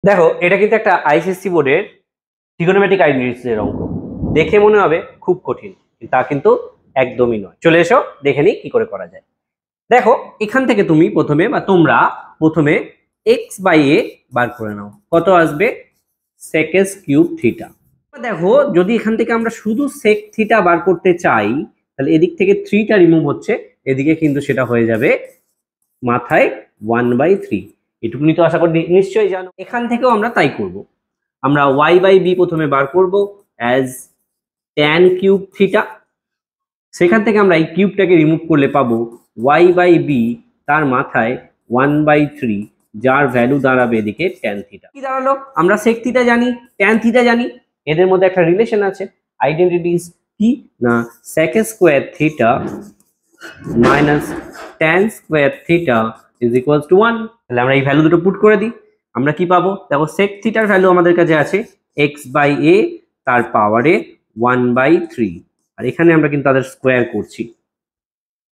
দেখো এটা কিন্তু একটা আইসিএসসি বোর্ডের ট্রিগোনোমেট্রিক আইডেন্টিটিস এর অঙ্ক। দেখে মনে হবে খুব কঠিন, তা কিন্তু একদমই নয়। চলে এসো দেখে নিই কি করে করা যায়। দেখো এখান থেকে তুমি প্রথমে বা তোমরা প্রথমে এক্স বাই এ বার করে নাও। কত আসবে? সেক এস কিউব থিটা। দেখো যদি এখান থেকে আমরা শুধু সেক থিটা বার করতে চাই, তাহলে এদিক থেকে থ্রিটা রিমুভ হচ্ছে, এদিকে কিন্তু সেটা হয়ে যাবে মাথায় 1/3। এটুকুনি তো আশা করি নিশ্চয়ই জানো। এখান থেকেও আমরা তাই করব। আমরা ওয়াই বাই বি প্রথমে বার করব অ্যাজ ট্যান কিউব থিটা। সেখান থেকে আমরা এই কিউবটাকে রিমুভ করলে পাবো ওয়াই বাই বি, তার মাথায় 1/3, যার ভ্যালু দাঁড়াবে এদিকে ট্যান থিটা। কি দাঁড়ালো? আমরা সেক থিটা জানি, ট্যান থিটা জানি, এদের মধ্যে একটা রিলেশন আছে। আইডেন্টিটিস কি না, sec square theta minus tan square theta is equals to 1। তাহলে আমরা এই ভ্যালু দুটো পুট করে দিই। আমরা কি পাবো? দেখো সেক থিটার ভ্যালু আমাদের কাছে আছে এক্স বাই এ, তার পাওয়ারে 1/3, আর এখানে আমরা কিন্তু তাদের স্কোয়ার করছি।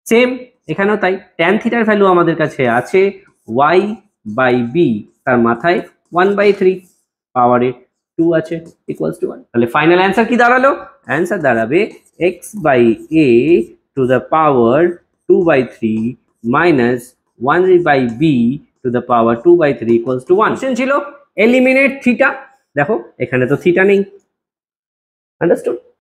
সেম এখানেও তাই, ট্যান থিটার ভ্যালু আমাদের কাছে আছে ওয়াই বাই বি, তার মাথায় 1/3, পাওয়ারে 2 আছে, ইকুয়ালস টু 1। তাহলে ফাইনাল অ্যান্সার কি দাঁড়ালো? অ্যান্সার দাঁড়াবে x by a to the power 2/3 minus 1/b to the power 2/3 equals to 1। Question ছিল এলিমিনেট থিটা। দেখো এখানে তো থিটা নেই, আন্ডারস্টুড?